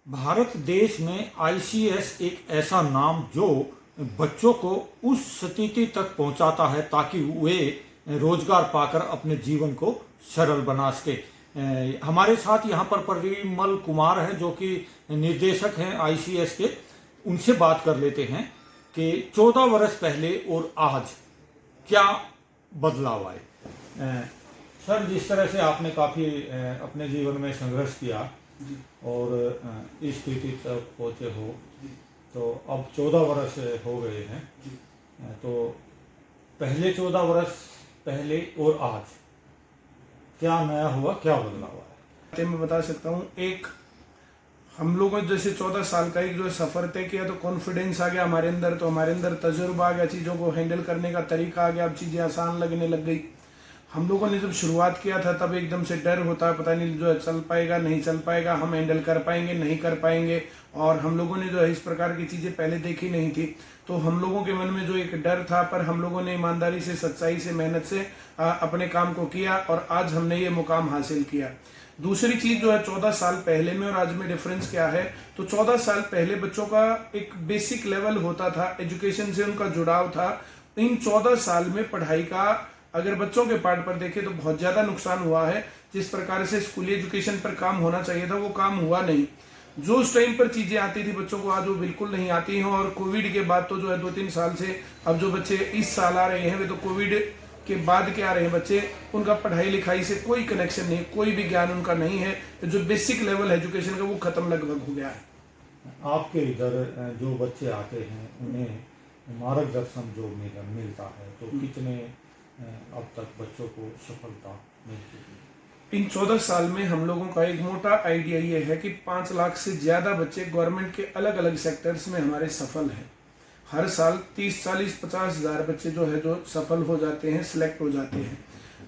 भारत देश में आईसीएस एक ऐसा नाम जो बच्चों को उस स्थिति तक पहुंचाता है ताकि वे रोजगार पाकर अपने जीवन को सरल बना सके। हमारे साथ यहाँ पर परिमल कुमार है जो कि निर्देशक हैं आईसीएस के। उनसे बात कर लेते हैं कि 14 वर्ष पहले और आज क्या बदलाव आए। सर, जिस तरह से आपने काफ़ी अपने जीवन में संघर्ष किया और इस स्थिति तक पहुँचे हो, तो अब 14 वर्ष हो गए हैं, तो पहले 14 वर्ष पहले और आज क्या नया हुआ, क्या बदलाव आया? मैं बता सकता हूँ। एक हम लोगों जैसे 14 साल का एक जो सफ़र तय किया तो कॉन्फिडेंस आ गया हमारे अंदर, तो हमारे अंदर तजुर्बा आ गया, चीज़ों को हैंडल करने का तरीका आ गया, अब चीज़ें आसान लगने लग गई। हम लोगों ने जब शुरुआत किया था तब एकदम से डर होता है, पता नहीं जो है चल पाएगा नहीं चल पाएगा, हम हैंडल कर पाएंगे नहीं कर पाएंगे, और हम लोगों ने जो है इस प्रकार की चीज़ें पहले देखी नहीं थी। तो हम लोगों के मन में जो एक डर था, पर हम लोगों ने ईमानदारी से, सच्चाई से, मेहनत से अपने काम को किया और आज हमने ये मुकाम हासिल किया। दूसरी चीज़ जो है 14 साल पहले में और आज में डिफरेंस क्या है, तो 14 साल पहले बच्चों का एक बेसिक लेवल होता था, एजुकेशन से उनका जुड़ाव था। इन 14 साल में पढ़ाई का अगर बच्चों के पार्ट पर देखें तो बहुत ज़्यादा नुकसान हुआ है। जिस प्रकार से स्कूली एजुकेशन पर काम होना चाहिए था वो काम हुआ नहीं। जो उस टाइम पर चीज़ें आती थी बच्चों को आज वो बिल्कुल नहीं आती हैं। और कोविड के बाद तो जो है 2-3 साल से अब जो बच्चे इस साल आ रहे हैं वे तो कोविड के बाद के आ रहे हैं बच्चे, उनका पढ़ाई लिखाई से कोई कनेक्शन नहीं, कोई भी ज्ञान उनका नहीं है। जो बेसिक लेवल एजुकेशन का वो खत्म लगभग हो गया है। आपके इधर जो बच्चे आते हैं उन्हें मार्गदर्शन जो मिलता है, तो कितने अब तक बच्चों को सफलता मिल चुकी है? इन 14 साल में हम लोगों का एक मोटा आइडिया ये है कि 5 लाख से ज़्यादा बच्चे गवर्नमेंट के अलग अलग सेक्टर्स में हमारे सफल हैं। हर साल 30, 40, 50 हज़ार बच्चे जो है जो सफल हो जाते हैं, सिलेक्ट हो जाते हैं।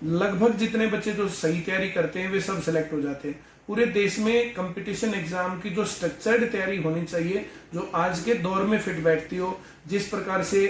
लगभग जितने बच्चे जो सही तैयारी करते हैं वे सब सिलेक्ट हो जाते हैं। पूरे देश में कंपटीशन एग्जाम की जो स्ट्रक्चर्ड तैयारी होनी चाहिए, जो आज के दौर में फिट बैठती हो, जिस प्रकार से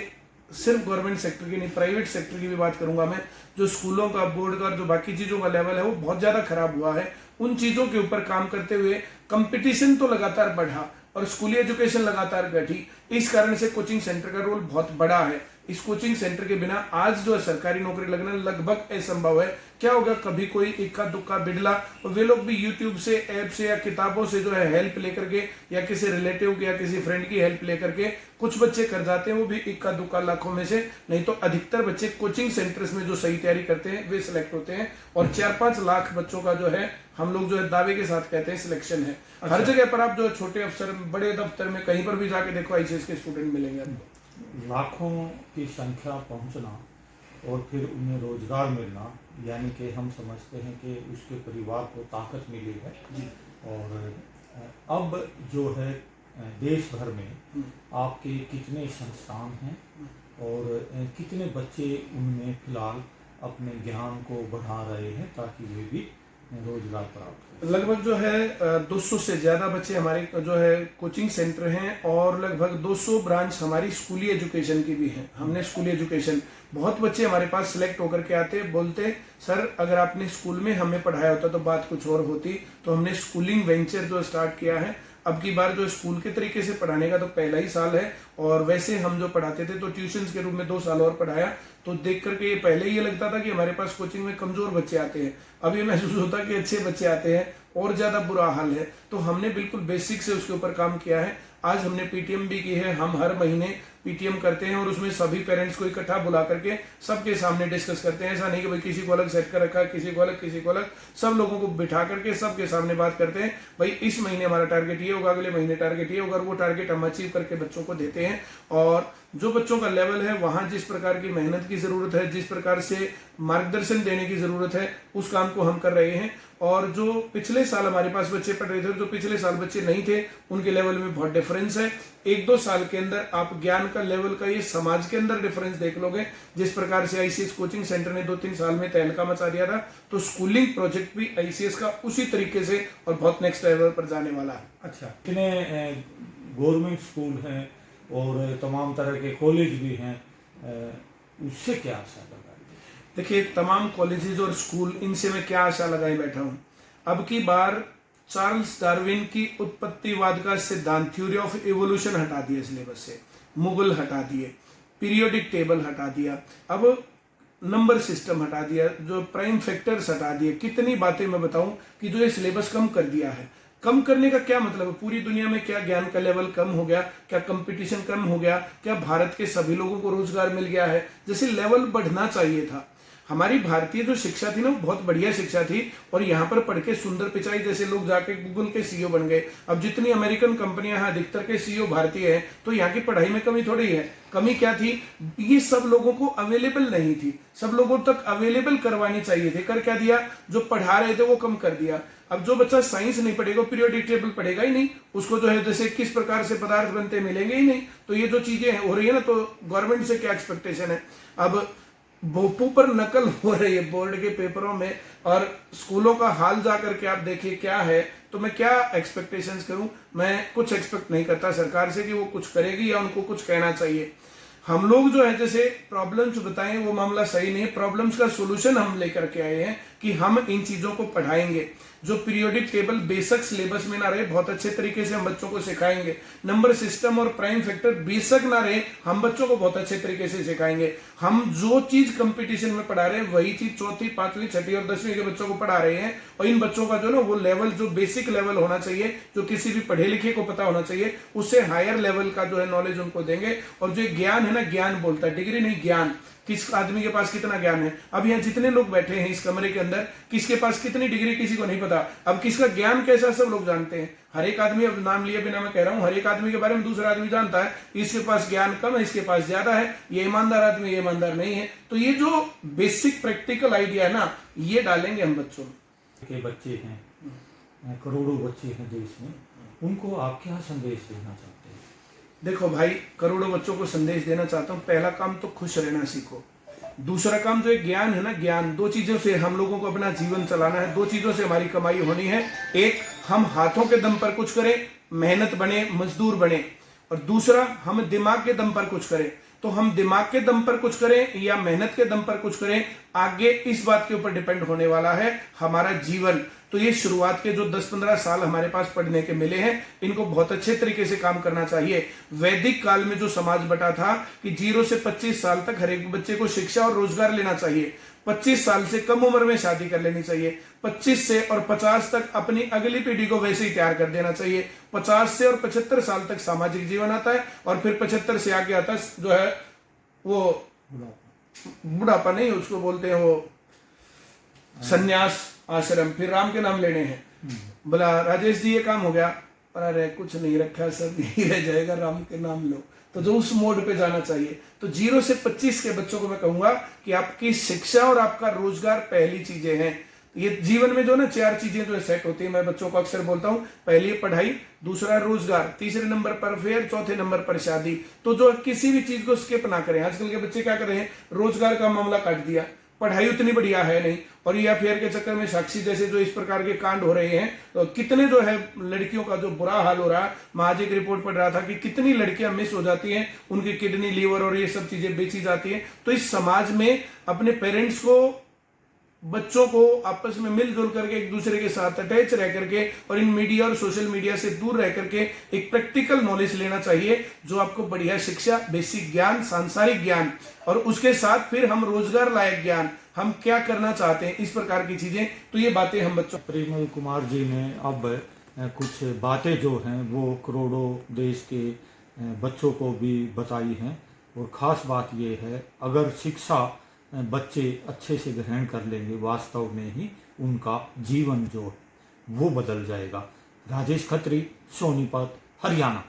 सिर्फ गवर्नमेंट सेक्टर की नहीं, प्राइवेट सेक्टर की भी बात करूंगा मैं, जो स्कूलों का, बोर्ड का, जो बाकी चीज़ों का लेवल है वो बहुत ज़्यादा खराब हुआ है। उन चीज़ों के ऊपर काम करते हुए कंपटीशन तो लगातार बढ़ा और स्कूली एजुकेशन लगातार घटी। इस कारण से कोचिंग सेंटर का रोल बहुत बड़ा है। इस कोचिंग सेंटर के बिना आज जो है सरकारी नौकरी लगना लगभग असंभव है। क्या होगा, कभी कोई इक्का दुक्का बिडला, और वे लोग भी यूट्यूब से, ऐप से या किताबों से जो है हेल्प लेकर के या किसी रिलेटिव की या किसी फ्रेंड की हेल्प लेकर के कुछ बच्चे कर जाते हैं, वो भी इक्का दुक्का लाखों में से। नहीं तो अधिकतर बच्चे कोचिंग सेंटर्स में जो सही तैयारी करते हैं वे सिलेक्ट होते हैं। और 4-5 लाख बच्चों का जो है हम लोग जो है दावे के साथ कहते हैं सिलेक्शन है। अच्छा। हर जगह पर आप जो छोटे अफसर, बड़े दफ्तर में कहीं पर भी जाके देखो आईसीएस के स्टूडेंट मिलेंगे आपको। लाखों की संख्या पहुंचना और फिर उन्हें रोजगार मिलना, यानी कि हम समझते हैं कि उसके परिवार को ताकत मिली है। और अब जो है देश भर में आपके कितने संस्थान हैं और कितने बच्चे उनमें फिलहाल अपने ज्ञान को बढ़ा रहे हैं ताकि वे भी रोजगार प्राप्त करें? लगभग जो है 200 से ज़्यादा बच्चे हमारे जो है कोचिंग सेंटर हैं और लगभग 200 ब्रांच हमारी स्कूली एजुकेशन की भी हैं। हमने स्कूली एजुकेशन, बहुत बच्चे हमारे पास सिलेक्ट होकर के आते, बोलते सर अगर आपने स्कूल में हमें पढ़ाया होता तो बात कुछ और होती। तो हमने स्कूलिंग वेंचर जो स्टार्ट किया है। अब की बार जो स्कूल के तरीके से पढ़ाने का तो पहला ही साल है, और वैसे हम जो पढ़ाते थे तो ट्यूशंस के रूप में 2 साल और पढ़ाया। तो देख करके ये पहले ये लगता था कि हमारे पास कोचिंग में कमजोर बच्चे आते हैं, अब ये महसूस होता है कि अच्छे बच्चे आते हैं और ज़्यादा बुरा हाल है। तो हमने बिल्कुल बेसिक से उसके ऊपर काम किया है। आज हमने पीटीएम भी की है। हम हर महीने पीटीएम करते हैं और उसमें सभी पेरेंट्स को इकट्ठा बुला करके सबके सामने डिस्कस करते हैं। ऐसा नहीं कि भाई किसी को अलग सेट कर रखा है, किसी को अलग, किसी को अलग, सब लोगों को बिठा करके सबके सामने बात करते हैं। भाई इस महीने हमारा टारगेट ये होगा, अगले महीने टारगेट ये होगा, वो टारगेट हम अचीव करके बच्चों को देते हैं। और जो बच्चों का लेवल है वहाँ जिस प्रकार की मेहनत की ज़रूरत है, जिस प्रकार से मार्गदर्शन देने की ज़रूरत है, उस काम को हम कर रहे हैं। और जो पिछले साल हमारे पास बच्चे पढ़ रहे थे, जो पिछले साल बच्चे नहीं थे, उनके लेवल में बहुत डिफरेंस है। 1-2 साल के अंदर आप ज्ञान का लेवल का, ये समाज के अंदर डिफरेंस देख लोगे। जिस प्रकार से आईसीएस कोचिंग सेंटर ने 2-3 साल में तहलका मचा दिया था, तो स्कूलिंग प्रोजेक्ट भी आईसीएस का उसी तरीके से और बहुत नेक्स्ट लेवल पर जाने वाला है। अच्छा, कितने गवर्नमेंट स्कूल हैं और तमाम तरह के कॉलेज भी हैं, उससे क्या आशा लगा? देखिए, तमाम कॉलेजेस और स्कूल, इनसे मैं क्या आशा लगाए बैठा हूँ। अब की बार चार्ल्स डार्विन की उत्पत्तिवाद का सिद्धांत, थ्योरी ऑफ इवोल्यूशन हटा दिया सिलेबस से, मुगल हटा दिए, पीरियोडिक टेबल हटा दिया, अब नंबर सिस्टम हटा दिया, जो प्राइम फैक्टर्स हटा दिए। कितनी बातें मैं बताऊं कि जो ये सिलेबस कम कर दिया है। कम करने का क्या मतलब है? पूरी दुनिया में क्या ज्ञान का लेवल कम हो गया? क्या कंपटीशन कम हो गया? क्या भारत के सभी लोगों को रोजगार मिल गया है? जैसे लेवल बढ़ना चाहिए था। हमारी भारतीय जो शिक्षा थी ना, वो बहुत बढ़िया शिक्षा थी, और यहाँ पर पढ़ के सुंदर पिचाई जैसे लोग जाके गूगल के सीईओ बन गए। अब जितनी अमेरिकन कंपनियां हैं, अधिकतर के सीईओ भारतीय हैं, तो यहाँ की पढ़ाई में कमी थोड़ी है। कमी क्या थी? ये सब लोगों को अवेलेबल नहीं थी, सब लोगों तक अवेलेबल करवानी चाहिए थी। कर क्या दिया? जो पढ़ा रहे थे वो कम कर दिया। अब जो बच्चा साइंस नहीं पढ़ेगा, पीरियोडिक टेबल पढ़ेगा ही नहीं, उसको जो है जैसे किस प्रकार से पदार्थ बनते मिलेंगे ही नहीं। तो ये जो चीजें हो रही है ना, तो गवर्नमेंट से क्या एक्सपेक्टेशन है? अब भोपू पर नकल हो रही है बोर्ड के पेपरों में, और स्कूलों का हाल जाकर के आप देखिए क्या है। तो मैं क्या एक्सपेक्टेशंस करूं? मैं कुछ एक्सपेक्ट नहीं करता सरकार से कि वो कुछ करेगी या उनको कुछ कहना चाहिए। हम लोग जो है जैसे प्रॉब्लम्स बताएं, वो मामला सही नहीं। प्रॉब्लम्स का सोल्यूशन हम लेकर के आए हैं कि हम इन चीजों को पढ़ाएंगे। जो पीरियोडिक टेबल बेसिक सिलेबस में ना रहे, बहुत अच्छे तरीके से हम बच्चों को सिखाएंगे। नंबर सिस्टम और प्राइम फैक्टर बेसिक ना रहे, हम बच्चों को बहुत अच्छे तरीके से सिखाएंगे। हम जो चीज कंपटीशन में पढ़ा रहे हैं, वही चीज चौथी, पांचवी, छठी और 10वीं के बच्चों को पढ़ा रहे हैं। और इन बच्चों का जो ना वो लेवल, जो बेसिक लेवल होना चाहिए, जो किसी भी पढ़े लिखे को पता होना चाहिए, उससे हायर लेवल का जो है नॉलेज उनको देंगे। और जो ज्ञान है ना, ज्ञान बोलता है, डिग्री नहीं, ज्ञान। किस आदमी के पास कितना ज्ञान है? अब यहाँ जितने लोग बैठे हैं इस कमरे के अंदर, किसके पास कितनी डिग्री किसी को नहीं पता। अब किसका ज्ञान कैसा सब लोग जानते हैं। हर एक आदमी, अब नाम लिए बिना मैं कह रहा हूं, हर एक आदमी के बारे में दूसरा आदमी जानता है। इसके पास ज्ञान कम है, इसके पास ज्यादा है, ये ईमानदार आदमी, ये ईमानदार नहीं है। तो ये जो बेसिक प्रैक्टिकल आइडिया है ना, ये डालेंगे हम बच्चों में। के बच्चे हैं, करोड़ों बच्चे हैं देश में, उनको आप क्या संदेश देना चाहते हैं? देखो भाई, करोड़ों बच्चों को संदेश देना चाहता हूं, पहला काम तो खुश रहना सीखो। दूसरा काम जो एक ज्ञान है ना, ज्ञान, दो चीजों से हम लोगों को अपना जीवन चलाना है, दो चीजों से हमारी कमाई होनी है। एक, हम हाथों के दम पर कुछ करें, मेहनत बने, मजदूर बने। और दूसरा, हम दिमाग के दम पर कुछ करें। तो हम दिमाग के दम पर कुछ करें या मेहनत के दम पर कुछ करें, आगे इस बात के ऊपर डिपेंड होने वाला है हमारा जीवन। तो ये शुरुआत के जो 10-15 साल हमारे पास पढ़ने के मिले हैं, इनको बहुत अच्छे तरीके से काम करना चाहिए। वैदिक काल में जो समाज बटा था कि 0 से 25 साल तक हर एक बच्चे को शिक्षा और रोजगार लेना चाहिए। 25 साल से कम उम्र में शादी कर लेनी चाहिए। 25 से और 50 तक अपनी अगली पीढ़ी को वैसे ही तैयार कर देना चाहिए। 50 से और 75 साल तक सामाजिक जीवन आता है, और फिर 75 से आगे आता है जो है वो बुढ़ापा, नहीं उसको बोलते हैं वो संन्यास आश्रम। फिर राम के नाम लेने हैं। बोला राजेश जी ये काम हो गया, अरे कुछ नहीं रखा, सब यही रह जाएगा, राम के नाम लो। तो जो उस मोड पे जाना चाहिए। तो 0 से 25 के बच्चों को मैं कहूंगा कि आपकी शिक्षा और आपका रोजगार पहली चीजें हैं। ये जीवन में जो ना 4 चीजें जो सेट होती है, मैं बच्चों को अक्सर बोलता हूं, पहली है पढ़ाई, दूसरा रोजगार, तीसरे नंबर पर फेयर, चौथे नंबर पर शादी। तो जो किसी भी चीज को स्किप ना करें। आजकल के बच्चे क्या कर रहे हैं, रोजगार का मामला काट दिया, पढ़ाई उतनी बढ़िया है नहीं, और ये अफेयर के चक्कर में साक्षी जैसे जो इस प्रकार के कांड हो रहे हैं, तो कितने जो है लड़कियों का जो बुरा हाल हो रहा है। मैं आज एक रिपोर्ट पढ़ रहा था कि कितनी लड़कियां मिस हो जाती हैं, उनकी किडनी, लीवर और ये सब चीजें बेची जाती हैं। तो इस समाज में अपने पेरेंट्स को, बच्चों को आपस में मिलजुल करके एक दूसरे के साथ अटैच रह करके, और इन मीडिया और सोशल मीडिया से दूर रह करके एक प्रैक्टिकल नॉलेज लेना चाहिए, जो आपको बढ़िया शिक्षा, बेसिक ज्ञान, सांसारिक ज्ञान, और उसके साथ फिर हम रोजगार लायक ज्ञान, हम क्या करना चाहते हैं, इस प्रकार की चीजें। तो ये बातें हम बच्चों। प्रेमल कुमार जी ने अब कुछ बातें जो हैं वो करोड़ों देश के बच्चों को भी बताई हैं। और ख़ास बात ये है, अगर शिक्षा बच्चे अच्छे से ग्रहण कर लेंगे, वास्तव में ही उनका जीवन जो है वो बदल जाएगा। राजेश खत्री, सोनीपत, हरियाणा।